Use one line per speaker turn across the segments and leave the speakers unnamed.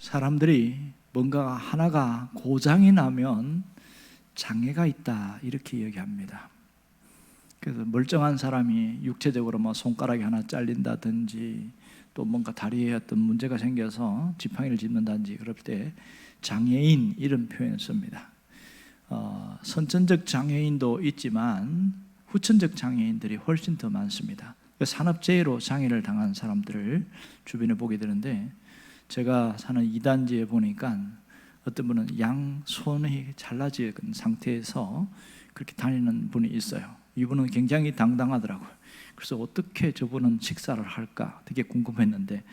사람들이 뭔가 하나가 고장이 나면 장애가 있다 이렇게 얘기합니다. 그래서 멀쩡한 사람이 육체적으로 뭐 손가락이 하나 잘린다든지 또 뭔가 다리에 어떤 문제가 생겨서 지팡이를 짚는다든지 그럴 때 장애인 이런 표현을 씁니다. 선천적 장애인도 있지만 후천적 장애인들이 훨씬 더 많습니다. 산업재해로 장애를 당한 사람들을 주변에 보게 되는데, 제가 사는 2단지에 보니까 어떤 분은 양손이 잘라진 상태에서 그렇게 다니는 분이 있어요. 이분은 굉장히 당당하더라고요. 그래서 어떻게 저분은 식사를 할까 되게 궁금했는데,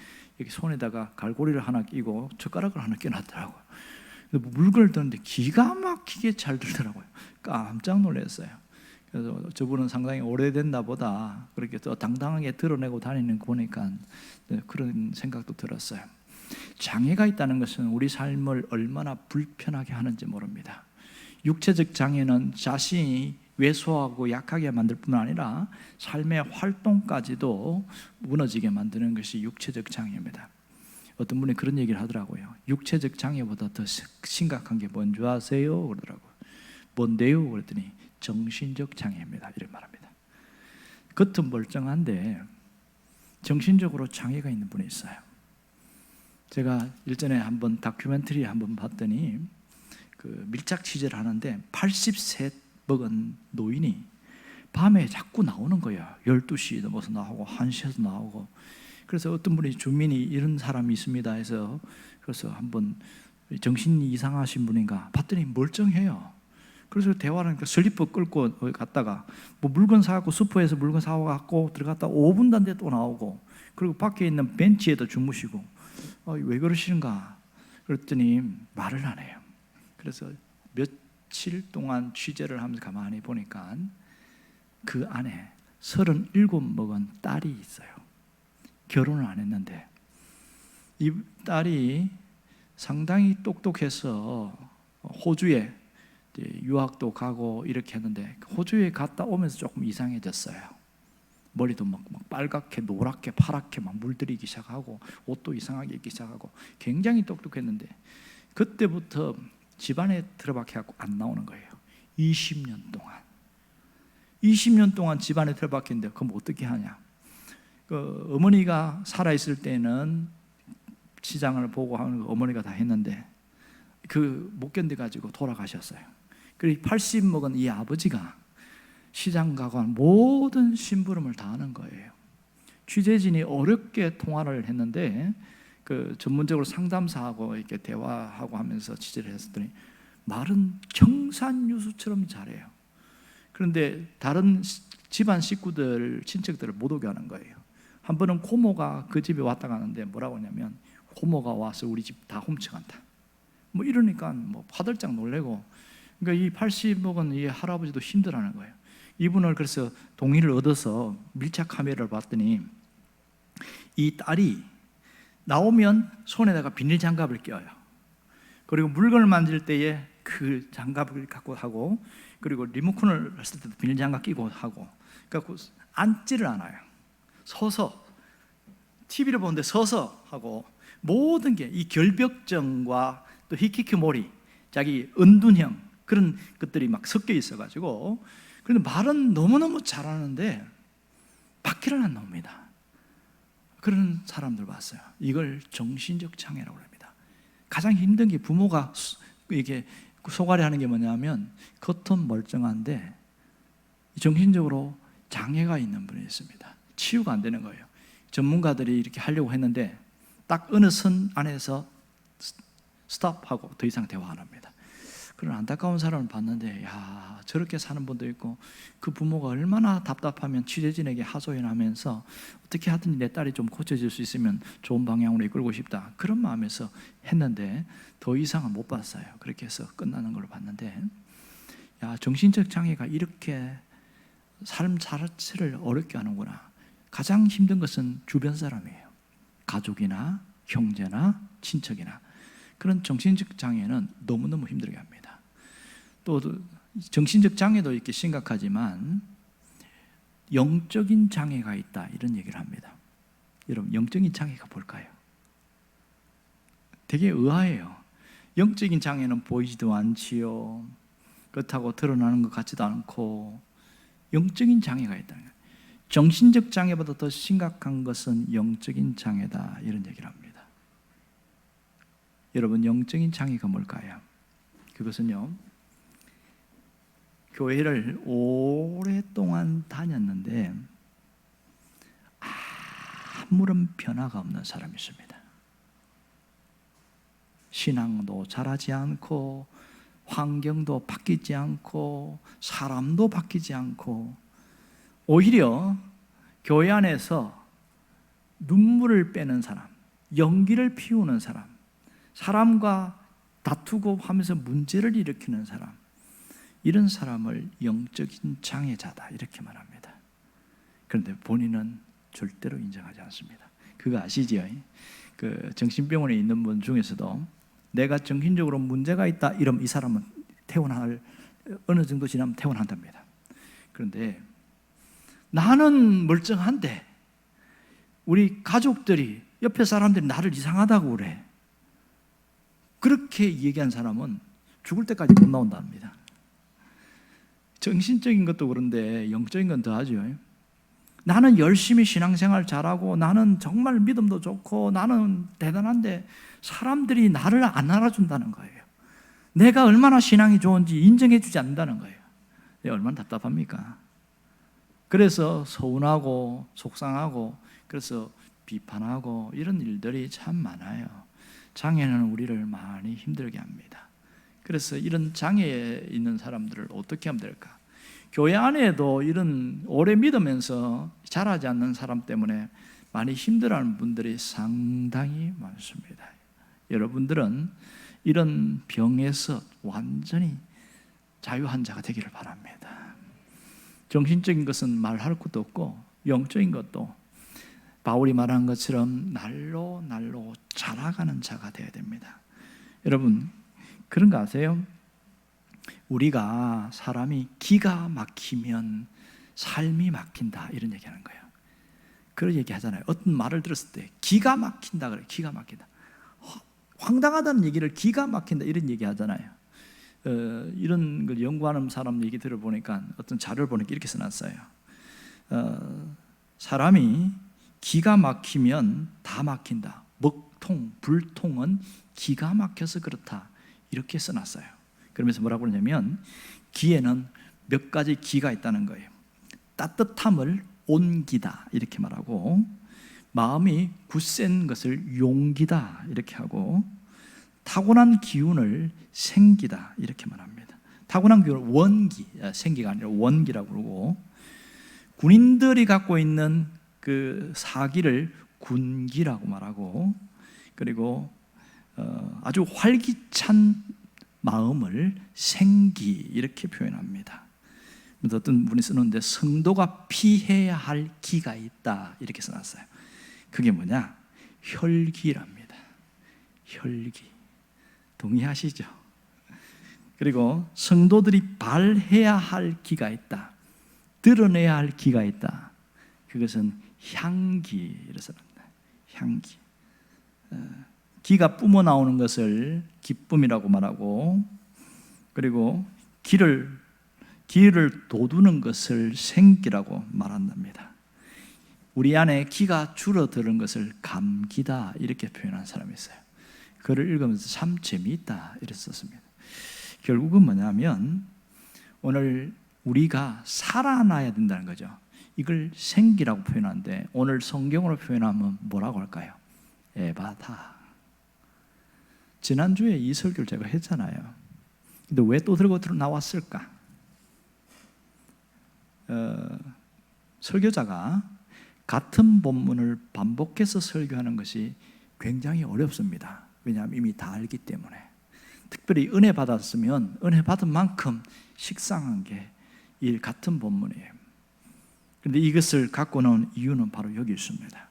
여기 손에다가 갈고리를 하나 끼고 젓가락을 하나 껴놨더라고요. 물건을 드는데 기가 막히게 잘 들더라고요. 깜짝 놀랐어요. 그래서 저분은 상당히 오래됐나 보다 그렇게 또 당당하게 드러내고 다니는 거 보니까 그런 생각도 들었어요. 장애가 있다는 것은 우리 삶을 얼마나 불편하게 하는지 모릅니다. 육체적 장애는 자신이 왜소하고 약하게 만들 뿐 아니라 삶의 활동까지도 무너지게 만드는 것이 육체적 장애입니다. 어떤 분이 그런 얘기를 하더라고요. 육체적 장애보다 더 심각한 게 뭔지 아세요? 그러더라고요. 뭔데요? 그랬더니 정신적 장애입니다. 이런 말합니다. 겉은 멀쩡한데 정신적으로 장애가 있는 분이 있어요. 제가 일전에 한번 다큐멘터리 한번 봤더니 그 밀착 취재를 하는데 80세 먹은 노인이 밤에 자꾸 나오는 거예요. 12시 넘어서 나오고 1시에서 나오고. 그래서 어떤 분이 주민이 이런 사람이 있습니다 해서 그래서 한번 정신이 이상하신 분인가 봤더니 멀쩡해요. 그래서 대화를 하니까 슬리퍼 끌고 갔다가 뭐 물건 사갖고 슈퍼에서 물건 사갖고 들어갔다 5분도 안 돼 또 나오고, 그리고 밖에 있는 벤치에도 주무시고. 왜 그러시는가 그랬더니 말을 안 해요. 그래서 며칠 동안 취재를 하면서 가만히 보니까 그 안에 37 먹은 딸이 있어요. 결혼을 안 했는데 이 딸이 상당히 똑똑해서 호주에 유학도 가고 이렇게 했는데 호주에 갔다 오면서 조금 이상해졌어요. 머리도 막 빨갛게 노랗게 파랗게 막 물들이기 시작하고 옷도 이상하게 입기 시작하고 굉장히 똑똑했는데 그때부터 집안에 들어박혀갖고 안 나오는 거예요. 20년 동안 집안에 들어박혔는데 그럼 어떻게 하냐. 어머니가 살아있을 때는 시장을 보고 하는 거 어머니가 다 했는데 못 견뎌가지고 돌아가셨어요. 그리고 80 먹은 이 아버지가 시장 가고 모든 심부름을 다 하는 거예요. 취재진이 어렵게 통화를 했는데 전문적으로 상담사하고 이렇게 대화하고 하면서 취재를 했더니 말은 경산유수처럼 잘해요. 그런데 다른 집안 식구들, 친척들을 못 오게 하는 거예요. 한 번은 고모가 그 집에 왔다 가는데 뭐라고 하냐면 고모가 와서 우리 집 다 훔쳐간다. 뭐 이러니까 뭐 화들짝 놀래고, 그러니까 이 80 먹은 이 할아버지도 힘들어하는 거예요. 이분을 그래서 동의를 얻어서 밀착 카메라를 봤더니 이 딸이 나오면 손에다가 비닐 장갑을 껴요. 그리고 물건을 만질 때에 그 장갑을 갖고 하고, 그리고 리모컨을 했을 때도 비닐 장갑 끼고 하고, 그러니까 앉지를 않아요. 서서 TV를 보는데 서서 하고, 모든 게 이 결벽증과 또 히키코모리, 자기 은둔형 그런 것들이 막 섞여 있어가지고, 그런데 말은 너무너무 잘하는데 밖에는 안 나옵니다. 그런 사람들 봤어요. 이걸 정신적 장애라고 합니다. 가장 힘든 게 부모가 이게 소가리 하는 게 뭐냐면 겉은 멀쩡한데 정신적으로 장애가 있는 분이 있습니다. 치유가 안 되는 거예요. 전문가들이 이렇게 하려고 했는데 딱 어느 선 안에서 스톱하고 더 이상 대화 안 합니다. 그런 안타까운 사람을 봤는데, 야, 저렇게 사는 분도 있고, 그 부모가 얼마나 답답하면 취재진에게 하소연하면서 어떻게 하든지 내 딸이 좀 고쳐질 수 있으면 좋은 방향으로 이끌고 싶다, 그런 마음에서 했는데 더 이상은 못 봤어요. 그렇게 해서 끝나는 걸 봤는데, 야, 정신적 장애가 이렇게 삶 자체를 어렵게 하는구나. 가장 힘든 것은 주변 사람이에요. 가족이나 형제나 친척이나. 그런 정신적 장애는 너무너무 힘들게 합니다. 또 정신적 장애도 이렇게 심각하지만 영적인 장애가 있다, 이런 얘기를 합니다. 여러분, 영적인 장애가 뭘까요? 되게 의아해요. 영적인 장애는 보이지도 않지요. 그렇다고 드러나는 것 같지도 않고 영적인 장애가 있다는 거예요. 정신적 장애보다 더 심각한 것은 영적인 장애다, 이런 얘기를 합니다. 여러분, 영적인 장애가 뭘까요? 그것은요, 교회를 오랫동안 다녔는데 아무런 변화가 없는 사람이 있습니다. 신앙도 잘하지 않고 환경도 바뀌지 않고 사람도 바뀌지 않고 오히려 교회 안에서 눈물을 빼는 사람, 연기를 피우는 사람, 사람과 다투고 하면서 문제를 일으키는 사람, 이런 사람을 영적인 장애자다 이렇게 말합니다. 그런데 본인은 절대로 인정하지 않습니다. 그거 아시지요? 그 정신병원에 있는 분 중에서도 내가 정신적으로 문제가 있다 이러면 이 사람은 퇴원할, 어느 정도 지나면 퇴원한답니다. 그런데 나는 멀쩡한데 우리 가족들이, 옆에 사람들이 나를 이상하다고 그래, 그렇게 얘기한 사람은 죽을 때까지 못 나온답니다. 정신적인 것도 그런데 영적인 건 더하죠. 나는 열심히 신앙생활 잘하고 나는 정말 믿음도 좋고 나는 대단한데 사람들이 나를 안 알아준다는 거예요. 내가 얼마나 신앙이 좋은지 인정해 주지 않는다는 거예요. 얼마나 답답합니까? 그래서 서운하고 속상하고 그래서 비판하고 이런 일들이 참 많아요. 장애는 우리를 많이 힘들게 합니다. 그래서 이런 장애에 있는 사람들을 어떻게 하면 될까? 교회 안에도 이런 오래 믿으면서 자라지 않는 사람 때문에 많이 힘들어하는 분들이 상당히 많습니다. 여러분들은 이런 병에서 완전히 자유한 자가 되기를 바랍니다. 정신적인 것은 말할 것도 없고 영적인 것도 바울이 말한 것처럼 날로 자라가는 자가 되어야 됩니다. 여러분, 그런 거 아세요? 우리가 사람이 기가 막히면 삶이 막힌다 이런 얘기하는 거예요. 그런 얘기 하잖아요. 어떤 말을 들었을 때 기가 막힌다 그래요. 기가 막힌다. 황당하다는 얘기를 기가 막힌다 이런 얘기 하잖아요. 이런 걸 연구하는 사람 얘기 들어보니까 어떤 자료를 보니까 이렇게 써놨어요. 사람이 기가 막히면 다 막힌다. 먹통, 불통은 기가 막혀서 그렇다. 이렇게 써놨어요. 그러면서 뭐라고 그러냐면 기에는 몇 가지 기가 있다는 거예요. 따뜻함을 온기다 이렇게 말하고, 마음이 굳센 것을 용기다 이렇게 하고, 타고난 기운을 생기다 이렇게 말합니다. 타고난 기운을 원기, 생기가 아니라 원기라고 그러고, 군인들이 갖고 있는 그 사기를 군기라고 말하고, 그리고 아주 활기찬 마음을 생기 이렇게 표현합니다. 어떤 분이 쓰는데 성도가 피해야 할 기가 있다 이렇게 써놨어요. 그게 뭐냐? 혈기랍니다. 혈기. 동의하시죠? 그리고 성도들이 발해야 할 기가 있다, 드러내야 할 기가 있다. 그것은 향기를 써놨다. 향기. 기가 뿜어 나오는 것을 기쁨이라고 말하고, 그리고 기를 돋우는 것을 생기라고 말한답니다. 우리 안에 기가 줄어드는 것을 감기다 이렇게 표현한 사람이 있어요. 그를 읽으면서 참 재미있다 이렇게 썼습니다. 결국은 뭐냐면 오늘 우리가 살아나야 된다는 거죠. 이걸 생기라고 표현하는데 오늘 성경으로 표현하면 뭐라고 할까요? 에바다. 지난주에 이 설교를 제가 했잖아요. 근데 왜 또 들고 나왔을까? 설교자가 같은 본문을 반복해서 설교하는 것이 굉장히 어렵습니다. 왜냐하면 이미 다 알기 때문에. 특별히 은혜 받았으면 은혜 받은 만큼 식상한 게 이 같은 본문이에요. 그런데 이것을 갖고 나온 이유는 바로 여기 있습니다.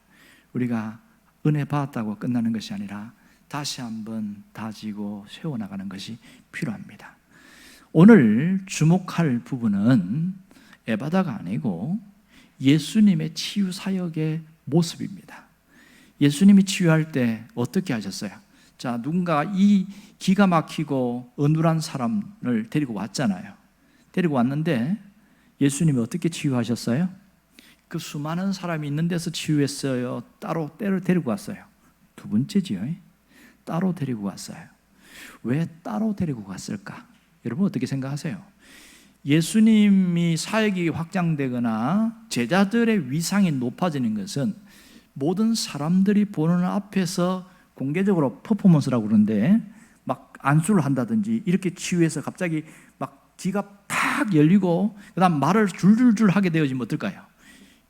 우리가 은혜 받았다고 끝나는 것이 아니라 다시 한번 다지고 세워나가는 것이 필요합니다. 오늘 주목할 부분은 에바다가 아니고 예수님의 치유 사역의 모습입니다. 예수님이 치유할 때 어떻게 하셨어요? 자, 누군가 이 기가 막히고 어눌한 사람을 데리고 왔잖아요. 데리고 왔는데 예수님이 어떻게 치유하셨어요? 그 수많은 사람이 있는 데서 치유했어요? 따로 데리고 왔어요? 두 번째지요. 따로 데리고 왔어요. 왜 따로 데리고 갔을까? 여러분 어떻게 생각하세요? 예수님이 사역이 확장되거나 제자들의 위상이 높아지는 것은 모든 사람들이 보는 앞에서 공개적으로 퍼포먼스라고 그러는데 막 안수를 한다든지 이렇게 치유해서 갑자기 막 귀가 탁 열리고 그다음 말을 줄줄줄 하게 되어지면 어떨까요?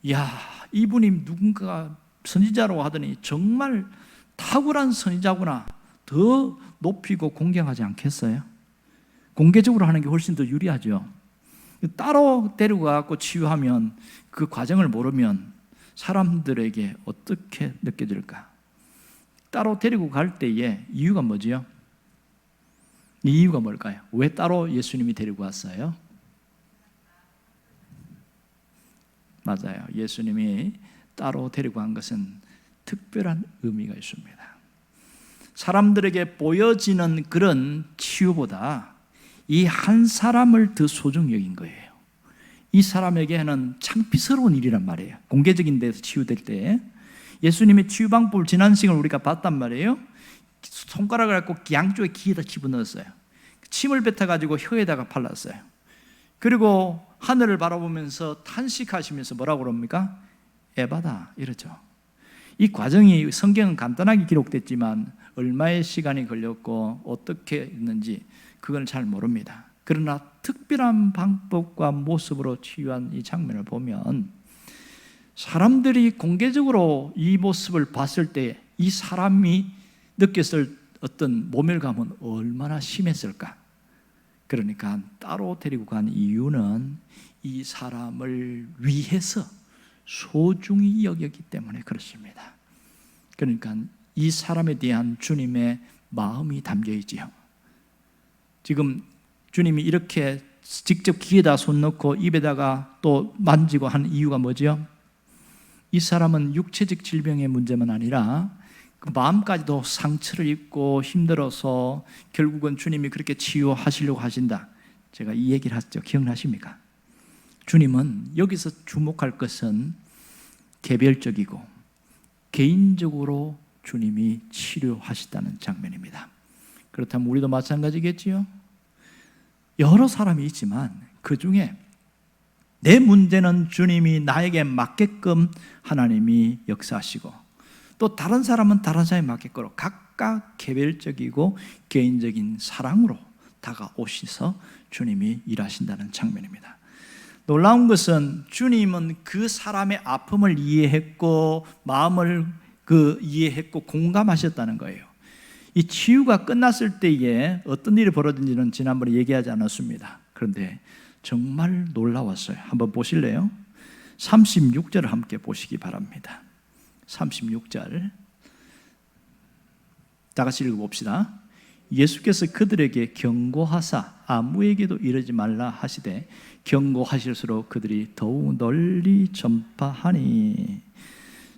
이야, 이분이 누군가 선지자라고 하더니 정말 탁월한 선지자구나, 더 높이고 공경하지 않겠어요? 공개적으로 하는 게 훨씬 더 유리하죠. 따로 데리고 가고 치유하면 그 과정을 모르면 사람들에게 어떻게 느껴질까? 따로 데리고 갈 때의 이유가 뭐지요? 이 이유가 뭘까요? 왜 따로 예수님이 데리고 왔어요? 맞아요. 예수님이 따로 데리고 간 것은 특별한 의미가 있습니다. 사람들에게 보여지는 그런 치유보다 이 한 사람을 더 소중히 여긴 거예요. 이 사람에게는 창피스러운 일이란 말이에요. 공개적인 데서 치유될 때 예수님의 치유 방법을 지난 시간에 우리가 봤단 말이에요. 손가락을 갖고 양쪽에 귀에다 집어넣었어요. 침을 뱉어가지고 혀에다가 발랐어요. 그리고 하늘을 바라보면서 탄식하시면서 뭐라고 그럽니까? 에바다 이러죠. 이 과정이 성경은 간단하게 기록됐지만 얼마의 시간이 걸렸고 어떻게 했는지 그건 잘 모릅니다. 그러나 특별한 방법과 모습으로 치유한 이 장면을 보면 사람들이 공개적으로 이 모습을 봤을 때 이 사람이 느꼈을 어떤 모멸감은 얼마나 심했을까? 그러니까 따로 데리고 간 이유는 이 사람을 위해서 소중히 여겼기 때문에 그렇습니다. 그러니까 이 사람에 대한 주님의 마음이 담겨 있지요. 지금 주님이 이렇게 직접 귀에다 손 넣고 입에다가 또 만지고 한 이유가 뭐죠? 이 사람은 육체적 질병의 문제만 아니라 그 마음까지도 상처를 입고 힘들어서 결국은 주님이 그렇게 치유하시려고 하신다. 제가 이 얘기를 했죠. 기억나십니까? 주님은 여기서 주목할 것은 개별적이고 개인적으로 주님이 치료하시다는 장면입니다. 그렇다면 우리도 마찬가지겠지요? 여러 사람이 있지만 그 중에 내 문제는 주님이 나에게 맞게끔 하나님이 역사하시고 또 다른 사람은 다른 사람에 맞게끔 각각 개별적이고 개인적인 사랑으로 다가오셔서 주님이 일하신다는 장면입니다. 놀라운 것은 주님은 그 사람의 아픔을 이해했고 마음을 이해했고 공감하셨다는 거예요. 이 치유가 끝났을 때에 어떤 일이 벌어진지는 지난번에 얘기하지 않았습니다. 그런데 정말 놀라웠어요. 한번 보실래요? 36절을 함께 보시기 바랍니다. 36절 다 같이 읽어봅시다. 예수께서 그들에게 경고하사 아무에게도 이르지 말라 하시되 경고하실수록 그들이 더욱 널리 전파하니.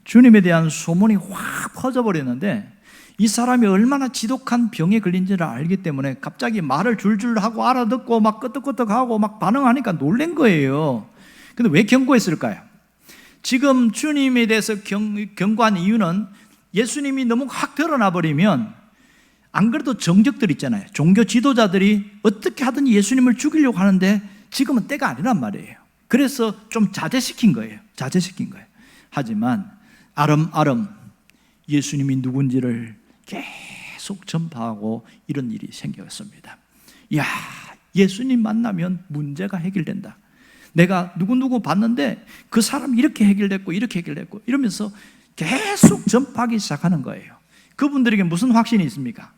주님에 대한 소문이 확 퍼져버렸는데 이 사람이 얼마나 지독한 병에 걸린지를 알기 때문에 갑자기 말을 줄줄 하고 알아듣고 막 끄떡끄떡하고 막 반응하니까 놀란 거예요. 근데 왜 경고했을까요? 지금 주님에 대해서 경고한 이유는 예수님이 너무 확 드러나 버리면 안 그래도 정적들 있잖아요. 종교 지도자들이 어떻게 하든 예수님을 죽이려고 하는데 지금은 때가 아니란 말이에요. 그래서 좀 자제시킨 거예요. 하지만 아름아름 예수님이 누군지를 계속 전파하고 이런 일이 생겼습니다. 이야, 예수님 만나면 문제가 해결된다. 내가 누구 봤는데 그 사람이 이렇게 해결됐고 이러면서 계속 전파하기 시작하는 거예요. 그분들에게 무슨 확신이 있습니까?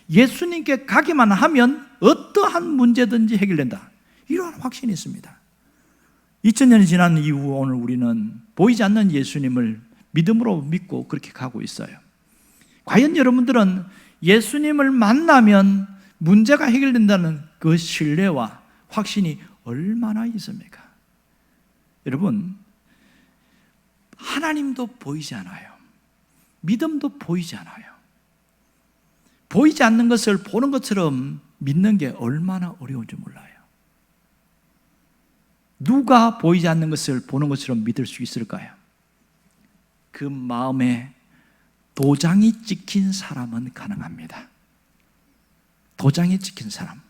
예수님께 가기만 하면 어떠한 문제든지 해결된다. 이러한 확신이 있습니다. 2000년이 지난 이후 오늘 우리는 보이지 않는 예수님을 믿음으로 믿고 그렇게 가고 있어요. 과연 여러분들은 예수님을 만나면 문제가 해결된다는 그 신뢰와 확신이 얼마나 있습니까? 여러분, 하나님도 보이지 않아요. 믿음도 보이지 않아요. 보이지 않는 것을 보는 것처럼 믿는 게 얼마나 어려운지 몰라요. 누가 보이지 않는 것을 보는 것처럼 믿을 수 있을까요? 그 마음에 도장이 찍힌 사람은 가능합니다. 도장이 찍힌 사람.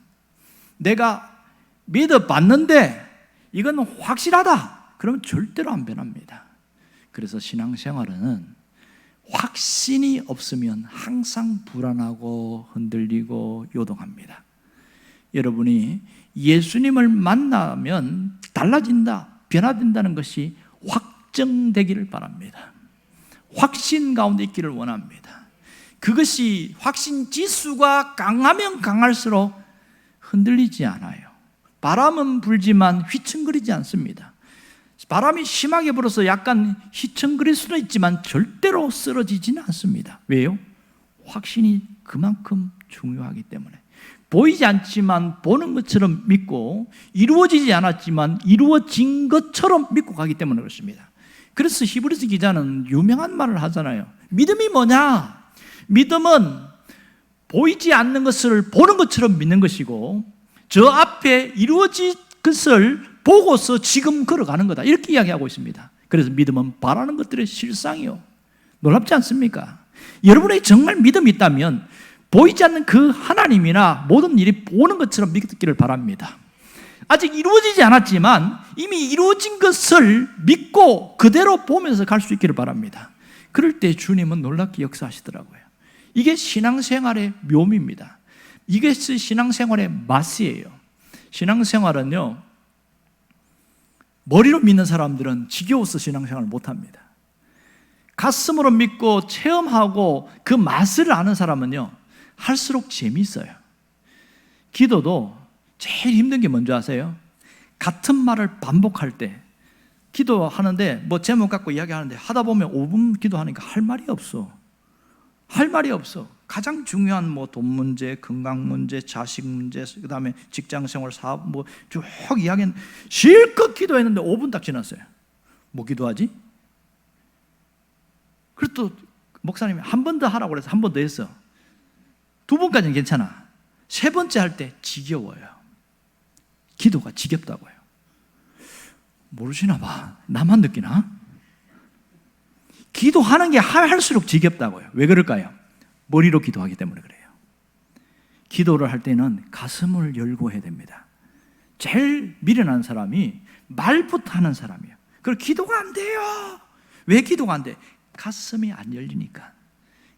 내가 믿어봤는데 이건 확실하다. 그러면 절대로 안 변합니다. 그래서 신앙생활은 확신이 없으면 항상 불안하고 흔들리고 요동합니다. 여러분이 예수님을 만나면 달라진다, 변화된다는 것이 확정되기를 바랍니다. 확신 가운데 있기를 원합니다. 그것이 확신 지수가 강하면 강할수록 흔들리지 않아요. 바람은 불지만 휘청거리지 않습니다. 바람이 심하게 불어서 약간 휘청거릴 수는 있지만 절대로 쓰러지지는 않습니다. 왜요? 확신이 그만큼 중요하기 때문에. 보이지 않지만 보는 것처럼 믿고, 이루어지지 않았지만 이루어진 것처럼 믿고 가기 때문에 그렇습니다. 그래서 히브리서 기자는 유명한 말을 하잖아요. 믿음이 뭐냐? 믿음은 보이지 않는 것을 보는 것처럼 믿는 것이고, 저 앞에 이루어진 것을 보고서 지금 걸어가는 거다, 이렇게 이야기하고 있습니다. 그래서 믿음은 바라는 것들의 실상이요. 놀랍지 않습니까? 여러분에게 정말 믿음이 있다면 보이지 않는 그 하나님이나 모든 일이 보는 것처럼 믿기를 바랍니다. 아직 이루어지지 않았지만 이미 이루어진 것을 믿고 그대로 보면서 갈 수 있기를 바랍니다. 그럴 때 주님은 놀랍게 역사하시더라고요. 이게 신앙생활의 묘미입니다. 이게 신앙생활의 맛이에요. 신앙생활은요, 머리로 믿는 사람들은 지겨워서 신앙생활을 못합니다. 가슴으로 믿고 체험하고 그 맛을 아는 사람은요, 할수록 재미있어요. 기도도 제일 힘든 게 뭔지 아세요? 같은 말을 반복할 때, 기도하는데 뭐 제목 갖고 이야기하는데 하다 보면 5분 기도하니까 할 말이 없어. 할 말이 없어. 가장 중요한 뭐 돈 문제, 건강 문제, 자식 문제, 그 다음에 직장 생활, 사업 뭐 쭉 이야기했는데 실컷 기도했는데 5분 딱 지났어요. 뭐 기도하지? 그리고 또 목사님이 한 번 더 하라고 그래서 한 번 더 했어. 2번까지는 괜찮아. 3번째 할 때 지겨워요. 기도가 지겹다고요. 모르시나 봐. 나만 느끼나? 기도하는 게 할수록 지겹다고요. 왜 그럴까요? 머리로 기도하기 때문에 그래요. 기도를 할 때는 가슴을 열고 해야 됩니다. 제일 미련한 사람이 말부터 하는 사람이에요. 그리고 기도가 안 돼요. 왜 기도가 안 돼? 가슴이 안 열리니까.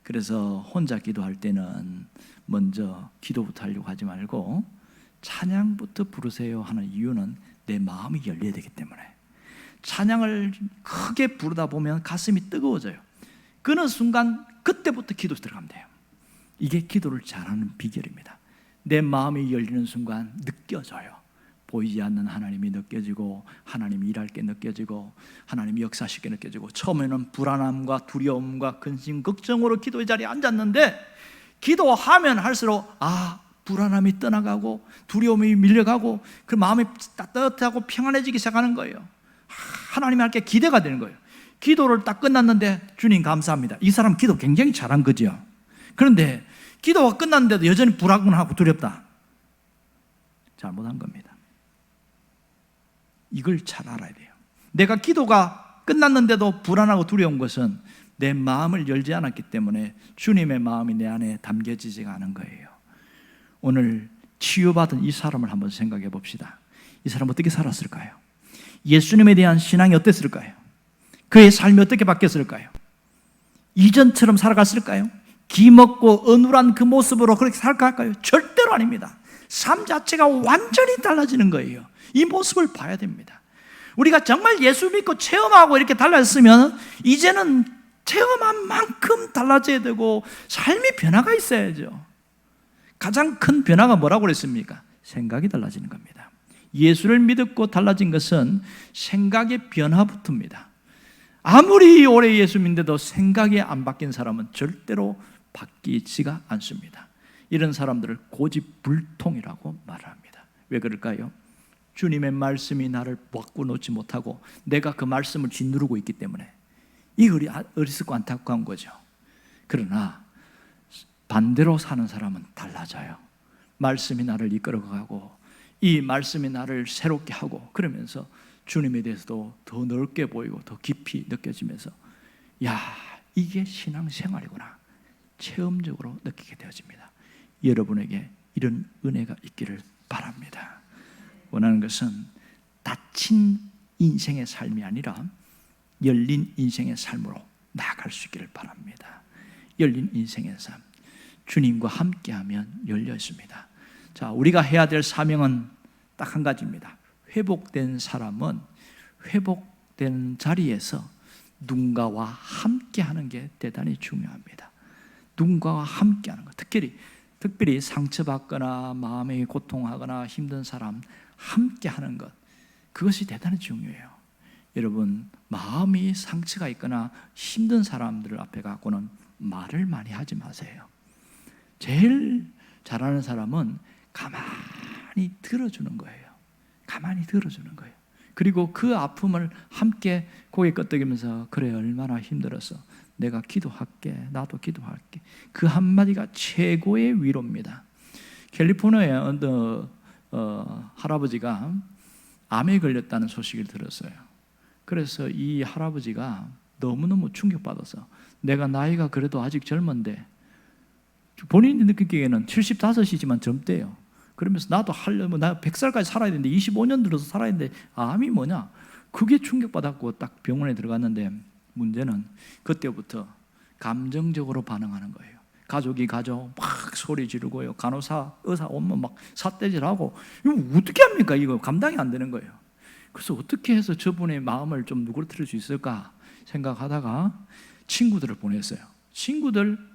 그래서 혼자 기도할 때는 먼저 기도부터 하려고 하지 말고 찬양부터 부르세요 하는 이유는 내 마음이 열려야 되기 때문에. 찬양을 크게 부르다 보면 가슴이 뜨거워져요. 그는 순간 그때부터 기도 들어가면 돼요. 이게 기도를 잘하는 비결입니다. 내 마음이 열리는 순간 느껴져요. 보이지 않는 하나님이 느껴지고, 하나님이 일할 게 느껴지고, 하나님이 역사하실 게 느껴지고. 처음에는 불안함과 두려움과 근심, 걱정으로 기도의 자리에 앉았는데 기도하면 할수록 불안함이 떠나가고 두려움이 밀려가고 그 마음이 따뜻하고 평안해지기 시작하는 거예요. 하나님이 할 게 기대가 되는 거예요. 기도를 딱 끝났는데 주님 감사합니다. 이 사람 기도 굉장히 잘한 거죠. 그런데 기도가 끝났는데도 여전히 불안하고 두렵다. 잘못한 겁니다. 이걸 잘 알아야 돼요. 내가 기도가 끝났는데도 불안하고 두려운 것은 내 마음을 열지 않았기 때문에 주님의 마음이 내 안에 담겨지지가 않은 거예요. 오늘 치유받은 이 사람을 한번 생각해 봅시다. 이 사람 어떻게 살았을까요? 예수님에 대한 신앙이 어땠을까요? 그의 삶이 어떻게 바뀌었을까요? 이전처럼 살아갔을까요? 기먹고 어눌한 그 모습으로 그렇게 살아갈까요? 절대로 아닙니다. 삶 자체가 완전히 달라지는 거예요. 이 모습을 봐야 됩니다. 우리가 정말 예수 믿고 체험하고 이렇게 달라졌으면 이제는 체험한 만큼 달라져야 되고 삶의 변화가 있어야죠. 가장 큰 변화가 뭐라고 그랬습니까? 생각이 달라지는 겁니다. 예수를 믿고 달라진 것은 생각의 변화부터입니다. 아무리 오래 예수 믿는데도 생각이 안 바뀐 사람은 절대로 바뀌지가 않습니다. 이런 사람들을 고집불통이라고 말합니다. 왜 그럴까요? 주님의 말씀이 나를 바꿔놓지 못하고 내가 그 말씀을 짓누르고 있기 때문에. 이 어리석고 안타까운 거죠. 그러나 반대로 사는 사람은 달라져요. 말씀이 나를 이끌어가고 이 말씀이 나를 새롭게 하고 그러면서 주님에 대해서도 더 넓게 보이고 더 깊이 느껴지면서 야, 이게 신앙생활이구나 체험적으로 느끼게 되어집니다. 여러분에게 이런 은혜가 있기를 바랍니다. 원하는 것은 닫힌 인생의 삶이 아니라 열린 인생의 삶으로 나아갈 수 있기를 바랍니다. 열린 인생의 삶, 주님과 함께하면 열려 있습니다. 자, 우리가 해야 될 사명은 딱 한 가지입니다. 회복된 사람은 회복된 자리에서 누군가와 함께하는 게 대단히 중요합니다. 누군가와 함께하는 것, 특별히 상처받거나 마음에 고통하거나 힘든 사람 함께하는 것, 그것이 대단히 중요해요. 여러분, 마음이 상처가 있거나 힘든 사람들 앞에 갖고는 말을 많이 하지 마세요. 제일 잘하는 사람은 가만히 들어주는 거예요. 가만히 들어주는 거예요. 그리고 그 아픔을 함께 고개 끄덕이면서 그래 얼마나 힘들었어, 내가 기도할게, 나도 기도할게, 그 한마디가 최고의 위로입니다. 캘리포니아의 어느 할아버지가 암에 걸렸다는 소식을 들었어요. 그래서 이 할아버지가 너무너무 충격받아서 내가 나이가 그래도 아직 젊은데, 본인이 느끼기에는 75이지만 젊대요. 그러면서 나도 하려면 나 100살까지 살아야 되는데 25년 들어서 살아야 되는데 암이 뭐냐, 그게 충격받았고 딱 병원에 들어갔는데 문제는 그때부터 감정적으로 반응하는 거예요. 가족 막 소리 지르고요, 간호사, 의사 오면 막 삿대질하고, 이거 어떻게 합니까? 이거 감당이 안 되는 거예요. 그래서 어떻게 해서 저분의 마음을 좀 누그러뜨릴 수 있을까 생각하다가 친구들을 보냈어요. 친구들,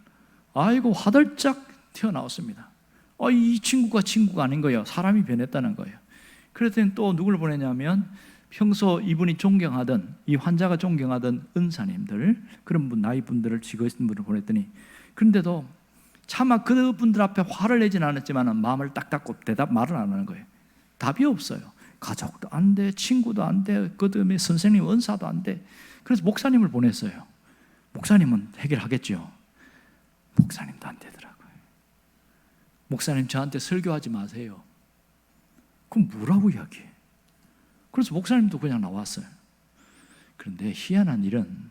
아이고 화들짝 튀어나왔습니다. 이 친구가 아닌 거예요. 사람이 변했다는 거예요. 그랬더니 또 누굴 보내냐면 평소 이분이 존경하던, 이 환자가 존경하던 은사님들, 그런 분, 나이 분들을 지거신 분을 보냈더니, 그런데도 차마 그분들 앞에 화를 내진 않았지만 마음을 딱 닫고 말을 안 하는 거예요. 답이 없어요. 가족도 안 돼, 친구도 안 돼, 그다음에 선생님, 은사도 안 돼. 그래서 목사님을 보냈어요. 목사님은 해결하겠죠. 목사님도 안 되더라고요. 목사님, 저한테 설교하지 마세요. 그럼 뭐라고 이야기해? 그래서 목사님도 그냥 나왔어요. 그런데 희한한 일은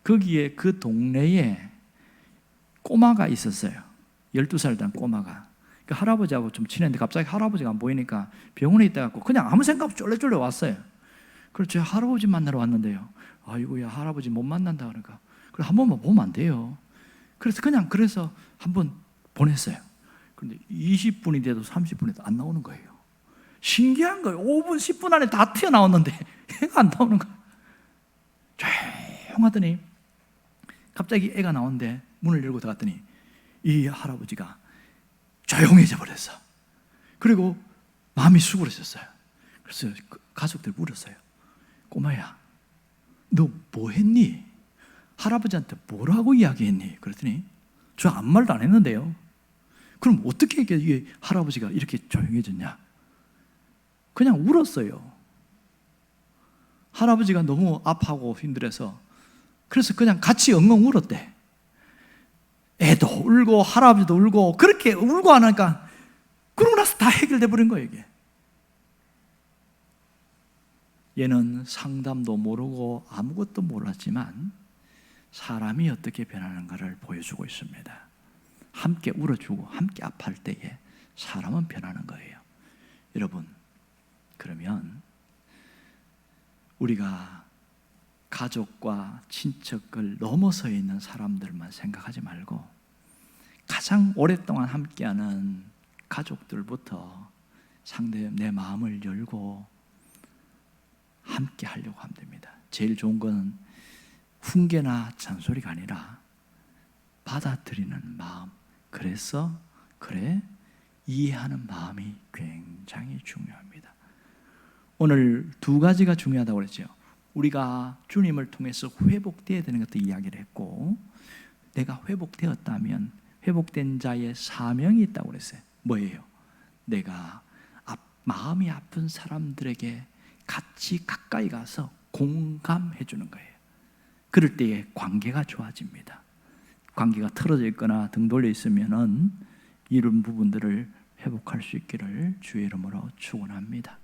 거기에 그 동네에 꼬마가 있었어요. 12살 된 꼬마가. 그 할아버지하고 좀 친했는데 갑자기 할아버지가 안 보이니까 병원에 있다가 그냥 아무 생각 없이 쫄래쫄래 왔어요. 그래서 제가 할아버지 만나러 왔는데요, 아이고야, 할아버지 못 만난다 그러니까 그래 한 번만 보면 안 돼요. 그래서 한번 보냈어요. 그런데 20분이 돼도 30분이 돼도 안 나오는 거예요. 신기한 거예요. 5분, 10분 안에 다 튀어나왔는데 애가 안 나오는 거예요. 조용하더니 갑자기 애가 나오는데 문을 열고 들어갔더니 이 할아버지가 조용해져 버렸어. 그리고 마음이 수그러졌어요. 그래서 가족들 물었어요. 꼬마야, 너 뭐 했니? 할아버지한테 뭐라고 이야기했니? 그랬더니 저 아무 말도 안 했는데요. 그럼 어떻게 이게 할아버지가 이렇게 조용해졌냐? 그냥 울었어요. 할아버지가 너무 아파하고 힘들어서 그래서 그냥 같이 엉엉 울었대. 애도 울고 할아버지도 울고 그렇게 울고 하니까 그러고 나서 다 해결돼 버린 거예요. 이게. 얘는 상담도 모르고 아무것도 몰랐지만 사람이 어떻게 변하는가를 보여주고 있습니다. 함께 울어주고 함께 아파할 때에 사람은 변하는 거예요. 여러분, 그러면 우리가 가족과 친척을 넘어서 있는 사람들만 생각하지 말고 가장 오랫동안 함께하는 가족들부터 내 마음을 열고 함께 하려고 하면 됩니다. 제일 좋은 건 훈계나 잔소리가 아니라 받아들이는 마음. 그래서 이해하는 마음이 굉장히 중요합니다. 오늘 두 가지가 중요하다고 그랬죠. 우리가 주님을 통해서 회복되어야 되는 것도 이야기를 했고, 내가 회복되었다면 회복된 자의 사명이 있다고 그랬어요. 뭐예요? 내가 마음이 아픈 사람들에게 같이 가까이 가서 공감해 주는 거예요. 그럴 때에 관계가 좋아집니다. 관계가 틀어져 있거나 등 돌려 있으면은 이런 부분들을 회복할 수 있기를 주의 이름으로 축원합니다.